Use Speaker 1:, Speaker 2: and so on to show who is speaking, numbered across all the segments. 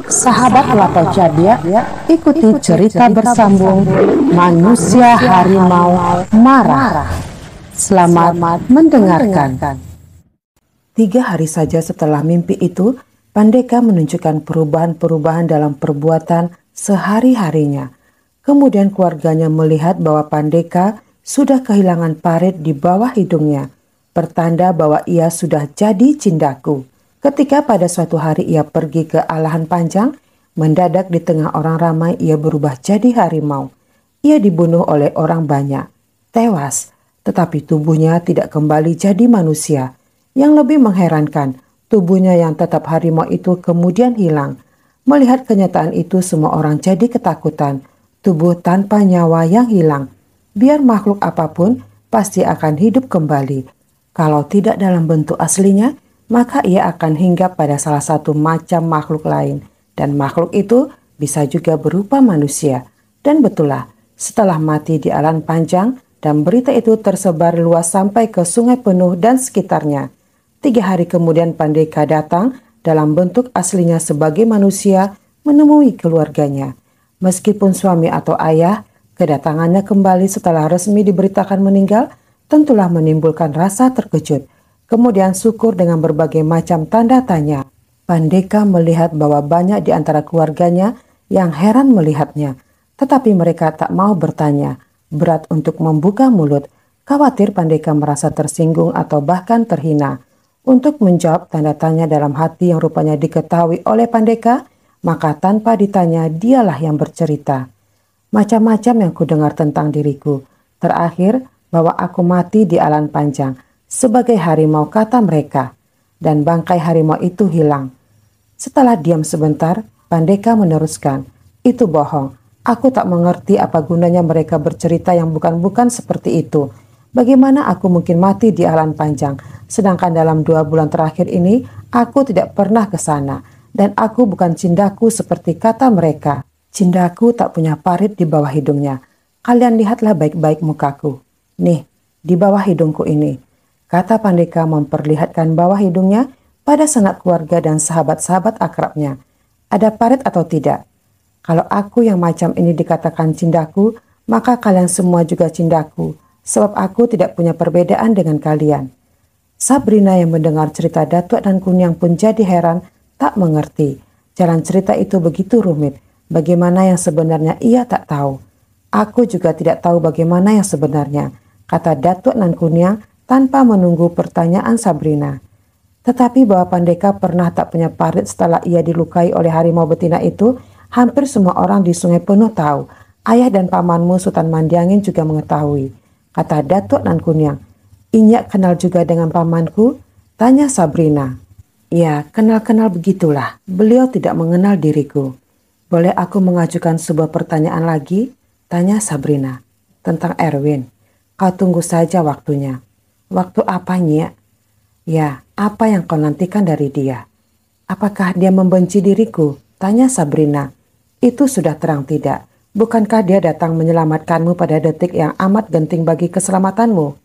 Speaker 1: Sahabat Lato Cadia, ikuti cerita bersambung Manusia Harimau Marah. Selamat mendengarkan.
Speaker 2: 3 hari saja setelah mimpi itu, Pandeka menunjukkan perubahan-perubahan dalam perbuatan sehari-harinya. Kemudian keluarganya melihat bahwa Pandeka sudah kehilangan parit di bawah hidungnya, pertanda bahwa ia sudah jadi cindaku. Ketika pada suatu hari ia pergi ke alahan panjang, mendadak di tengah orang ramai ia berubah jadi harimau. Ia dibunuh oleh orang banyak, tewas, tetapi tubuhnya tidak kembali jadi manusia. Yang lebih mengherankan, tubuhnya yang tetap harimau itu kemudian hilang. Melihat kenyataan itu semua orang jadi ketakutan, tubuh tanpa nyawa yang hilang. Biar makhluk apapun pasti akan hidup kembali. Kalau tidak dalam bentuk aslinya, maka ia akan hinggap pada salah satu macam makhluk lain. Dan makhluk itu bisa juga berupa manusia. Dan betullah, setelah mati di alan panjang dan berita itu tersebar luas sampai ke Sungai Penuh dan sekitarnya. 3 hari kemudian Pandeka datang dalam bentuk aslinya sebagai manusia menemui keluarganya. Meskipun suami atau ayah, kedatangannya kembali setelah resmi diberitakan meninggal tentulah menimbulkan rasa terkejut. Kemudian syukur dengan berbagai macam tanda tanya. Pandeka melihat bahwa banyak di antara keluarganya yang heran melihatnya. Tetapi mereka tak mau bertanya. Berat untuk membuka mulut. Khawatir Pandeka merasa tersinggung atau bahkan terhina. Untuk menjawab tanda tanya dalam hati yang rupanya diketahui oleh Pandeka, maka tanpa ditanya dialah yang bercerita. Macam-macam yang kudengar tentang diriku. Terakhir, bahwa aku mati di alan panjang. Sebagai harimau kata mereka, dan bangkai harimau itu hilang. Setelah diam sebentar, Pandeka meneruskan, itu bohong, aku tak mengerti apa gunanya mereka bercerita yang bukan-bukan seperti itu. Bagaimana aku mungkin mati di alan panjang, sedangkan dalam 2 bulan terakhir ini, aku tidak pernah ke sana, dan aku bukan cindaku seperti kata mereka. Cindaku tak punya parit di bawah hidungnya. Kalian lihatlah baik-baik mukaku. Nih, di bawah hidungku ini. Kata Pandeka memperlihatkan bawah hidungnya pada sanak keluarga dan sahabat-sahabat akrabnya. Ada parit atau tidak? Kalau aku yang macam ini dikatakan cindaku, maka kalian semua juga cindaku, sebab aku tidak punya perbedaan dengan kalian. Sabrina yang mendengar cerita Datuk dan Kunyang pun jadi heran, tak mengerti. Jalan cerita itu begitu rumit, bagaimana yang sebenarnya ia tak tahu. Aku juga tidak tahu bagaimana yang sebenarnya, kata Datuk dan Kunyang, tanpa menunggu pertanyaan Sabrina. Tetapi bahwa Pandeka pernah tak punya parit setelah ia dilukai oleh harimau betina itu, hampir semua orang di Sungai Penuh tahu. Ayah dan pamanmu Sultan Mandiangin juga mengetahui, kata Datuk dan Kunyang. Inyak kenal juga dengan pamanku? Tanya Sabrina. Ya, kenal-kenal begitulah. Beliau tidak mengenal diriku. Boleh aku mengajukan sebuah pertanyaan lagi? Tanya Sabrina. Tentang Erwin. Kau tunggu saja waktunya. Waktu apa, Nyak? Ya, apa yang kau nantikan dari dia? Apakah dia membenci diriku? Tanya Sabrina. Itu sudah terang tidak. Bukankah dia datang menyelamatkanmu pada detik yang amat genting bagi keselamatanmu?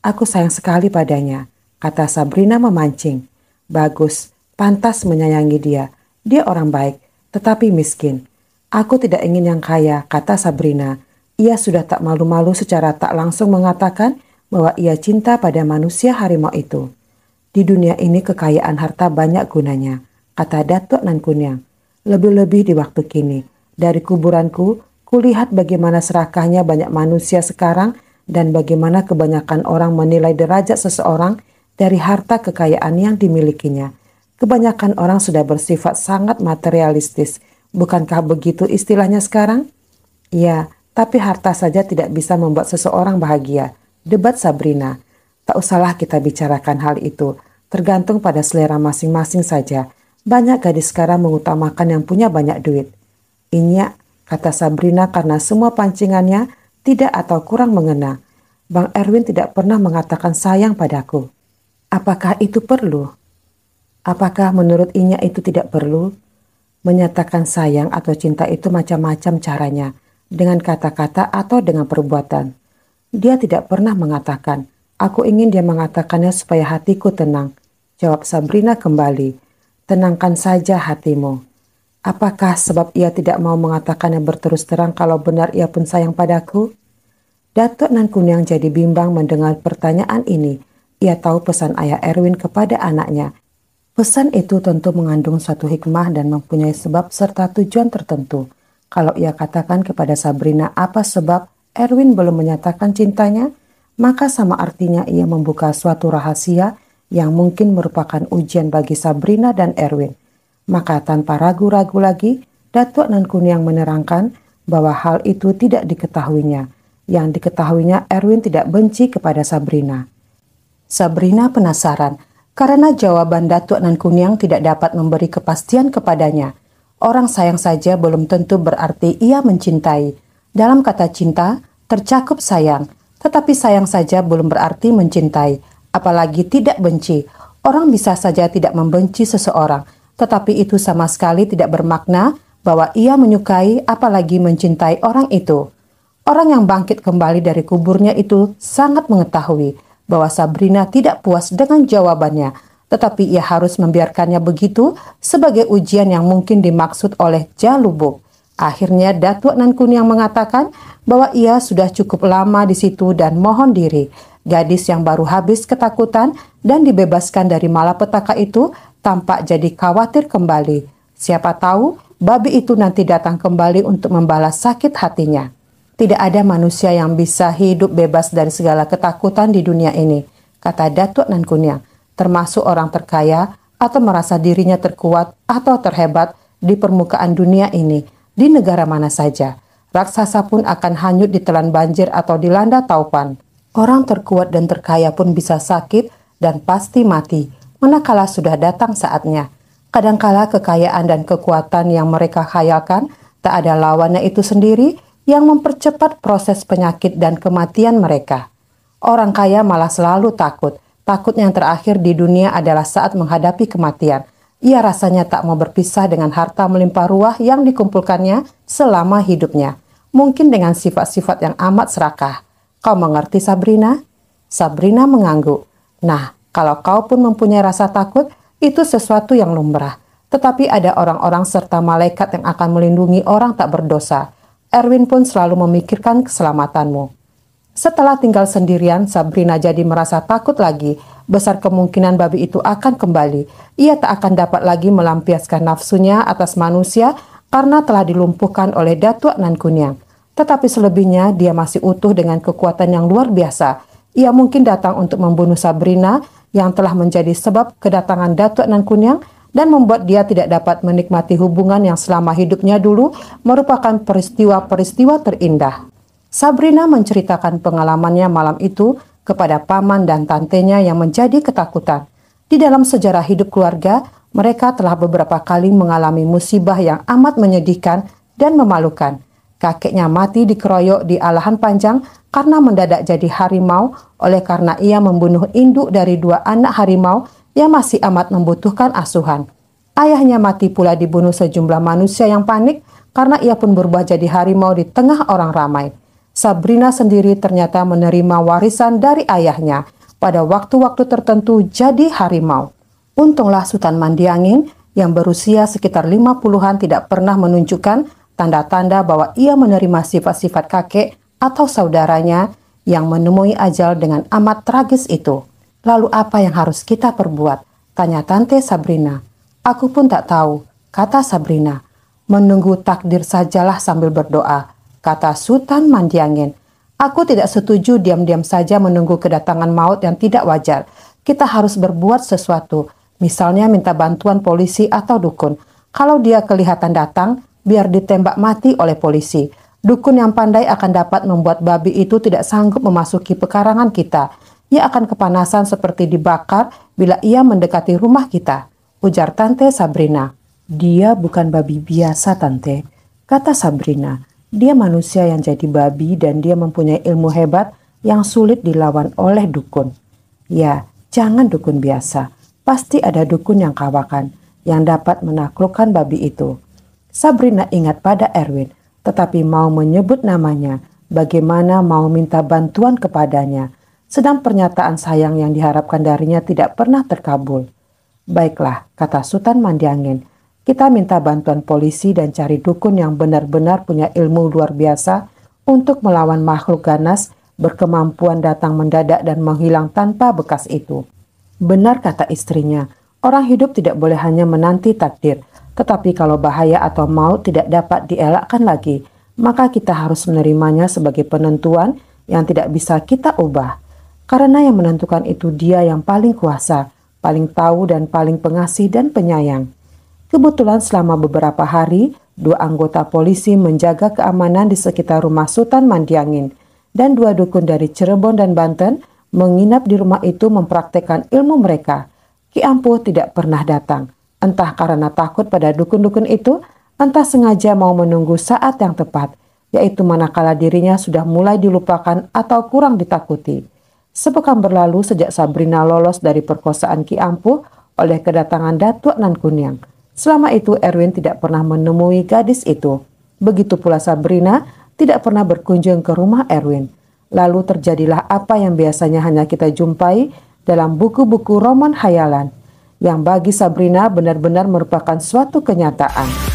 Speaker 2: Aku sayang sekali padanya, kata Sabrina memancing. Bagus, pantas menyayangi dia. Dia orang baik, tetapi miskin. Aku tidak ingin yang kaya, kata Sabrina. Ia sudah tak malu-malu secara tak langsung mengatakan bahwa ia cinta pada manusia harimau itu. Di dunia ini kekayaan harta banyak gunanya, kata Datuk nan Kunyang. Lebih-lebih di waktu kini, dari kuburanku, kulihat bagaimana serakahnya banyak manusia sekarang dan bagaimana kebanyakan orang menilai derajat seseorang dari harta kekayaan yang dimilikinya. Kebanyakan orang sudah bersifat sangat materialistis. Bukankah begitu istilahnya sekarang? Ya, tapi harta saja tidak bisa membuat seseorang bahagia. Debat Sabrina. Tak usahlah kita bicarakan hal itu. Tergantung pada selera masing-masing saja. Banyak gadis sekarang mengutamakan yang punya banyak duit. Inyak, kata Sabrina karena semua pancingannya tidak atau kurang mengena. Bang Erwin tidak pernah mengatakan sayang padaku. Apakah itu perlu? Apakah menurut Inyak itu tidak perlu? Menyatakan sayang atau cinta itu macam-macam caranya. Dengan kata-kata atau dengan perbuatan. Dia tidak pernah mengatakan, aku ingin dia mengatakannya supaya hatiku tenang. Jawab Sabrina kembali. tenangkan saja hatimu. Apakah sebab ia tidak mau mengatakannya berterus terang kalau benar ia pun sayang padaku? Datuk Nan Kuniang jadi bimbang mendengar pertanyaan ini. Ia tahu pesan ayah Erwin kepada anaknya. Pesan itu tentu mengandung suatu hikmah dan mempunyai sebab serta tujuan tertentu. Kalau ia katakan kepada Sabrina apa sebab Erwin belum menyatakan cintanya, maka sama artinya ia membuka suatu rahasia yang mungkin merupakan ujian bagi Sabrina dan Erwin. Maka tanpa ragu-ragu lagi, Datuk Nan Kuniang menerangkan bahwa hal itu tidak diketahuinya. Yang diketahuinya Erwin tidak benci kepada Sabrina. Sabrina penasaran karena jawaban Datuk Nan Kuniang tidak dapat memberi kepastian kepadanya. Orang sayang saja belum tentu berarti ia mencintai. Dalam kata cinta tercakup sayang, tetapi sayang saja belum berarti mencintai, apalagi tidak benci. Orang bisa saja tidak membenci seseorang, tetapi itu sama sekali tidak bermakna bahwa ia menyukai apalagi mencintai orang itu. Orang yang bangkit kembali dari kuburnya itu sangat mengetahui bahwa Sabrina tidak puas dengan jawabannya, tetapi ia harus membiarkannya begitu sebagai ujian yang mungkin dimaksud oleh Jalubuk. Akhirnya Datuk Nan Kuniang mengatakan bahwa ia sudah cukup lama di situ dan mohon diri. Gadis yang baru habis ketakutan dan dibebaskan dari malapetaka itu tampak jadi khawatir kembali. Siapa tahu babi itu nanti datang kembali untuk membalas sakit hatinya. Tidak ada manusia yang bisa hidup bebas dari segala ketakutan di dunia ini, kata Datuk Nan Kuniang, termasuk orang terkaya atau merasa dirinya terkuat atau terhebat di permukaan dunia ini, di negara mana saja. Raksasa pun akan hanyut ditelan banjir atau dilanda taupan. Orang terkuat dan terkaya pun bisa sakit dan pasti mati, manakala sudah datang saatnya. Kadangkala kekayaan dan kekuatan yang mereka khayalkan tak ada lawannya itu sendiri yang mempercepat proses penyakit dan kematian mereka. Orang kaya malah selalu takut. Takut yang terakhir di dunia adalah saat menghadapi kematian. Ia rasanya tak mau berpisah dengan harta melimpah ruah yang dikumpulkannya selama hidupnya. Mungkin dengan sifat-sifat yang amat serakah. Kau mengerti, Sabrina? Sabrina mengangguk. Nah, kalau kau pun mempunyai rasa takut, itu sesuatu yang lumrah. Tetapi ada orang-orang serta malaikat yang akan melindungi orang tak berdosa. Erwin pun selalu memikirkan keselamatanmu. Setelah tinggal sendirian, Sabrina jadi merasa takut lagi. Besar kemungkinan babi itu akan kembali. Ia tak akan dapat lagi melampiaskan nafsunya atas manusia karena telah dilumpuhkan oleh Datuk Nan Kuniang. Tetapi selebihnya dia masih utuh dengan kekuatan yang luar biasa. Ia mungkin datang untuk membunuh Sabrina yang telah menjadi sebab kedatangan Datuk Nan Kuniang dan membuat dia tidak dapat menikmati hubungan yang selama hidupnya dulu merupakan peristiwa-peristiwa terindah. Sabrina menceritakan pengalamannya malam itu kepada paman dan tantenya yang menjadi ketakutan. Di dalam sejarah hidup keluarga, mereka telah beberapa kali mengalami musibah yang amat menyedihkan dan memalukan. Kakeknya mati dikeroyok di Alahan Panjang karena mendadak jadi harimau oleh karena ia membunuh induk dari 2 anak harimau yang masih amat membutuhkan asuhan. Ayahnya mati pula dibunuh sejumlah manusia yang panik karena ia pun berubah jadi harimau di tengah orang ramai. Sabrina sendiri ternyata menerima warisan dari ayahnya pada waktu-waktu tertentu jadi harimau. Untunglah Sultan Mandiangin yang berusia sekitar 50-an tidak pernah menunjukkan tanda-tanda bahwa ia menerima sifat-sifat kakek atau saudaranya yang menemui ajal dengan amat tragis itu. Lalu apa yang harus kita perbuat? Tanya Tante Sabrina. Aku pun tak tahu, kata Sabrina. Menunggu takdir sajalah sambil berdoa, kata Sultan Mandiangin. Aku tidak setuju diam-diam saja menunggu kedatangan maut yang tidak wajar. Kita harus berbuat sesuatu, misalnya minta bantuan polisi atau dukun. Kalau dia kelihatan datang, biar ditembak mati oleh polisi. Dukun yang pandai akan dapat membuat babi itu tidak sanggup memasuki pekarangan kita. Ia akan kepanasan seperti dibakar bila ia mendekati rumah kita, ujar Tante Sabrina. Dia bukan babi biasa, Tante, kata Sabrina. Dia manusia yang jadi babi dan dia mempunyai ilmu hebat yang sulit dilawan oleh dukun. Ya, jangan dukun biasa. Pasti ada dukun yang kawakan yang dapat menaklukkan babi itu. Sabrina ingat pada Erwin, tetapi mau menyebut namanya, bagaimana mau minta bantuan kepadanya. Sedang pernyataan sayang yang diharapkan darinya tidak pernah terkabul. Baiklah, kata Sultan Mandiangin, kita minta bantuan polisi dan cari dukun yang benar-benar punya ilmu luar biasa untuk melawan makhluk ganas berkemampuan datang mendadak dan menghilang tanpa bekas itu. Benar kata istrinya, orang hidup tidak boleh hanya menanti takdir, tetapi kalau bahaya atau maut tidak dapat dielakkan lagi, maka kita harus menerimanya sebagai penentuan yang tidak bisa kita ubah. Karena yang menentukan itu Dia yang paling kuasa, paling tahu dan paling pengasih dan penyayang. Kebetulan selama beberapa hari, 2 anggota polisi menjaga keamanan di sekitar rumah Sultan Mandiangin, dan 2 dukun dari Cirebon dan Banten menginap di rumah itu mempraktekkan ilmu mereka. Ki Ampuh tidak pernah datang, entah karena takut pada dukun-dukun itu, entah sengaja mau menunggu saat yang tepat, yaitu manakala dirinya sudah mulai dilupakan atau kurang ditakuti. Sepekan berlalu sejak Sabrina lolos dari perkosaan Ki Ampuh oleh kedatangan Datuk Nan Kuniang. Selama itu Erwin tidak pernah menemui gadis itu. Begitu pula Sabrina tidak pernah berkunjung ke rumah Erwin. Lalu terjadilah apa yang biasanya hanya kita jumpai dalam buku-buku roman khayalan, yang bagi Sabrina benar-benar merupakan suatu kenyataan.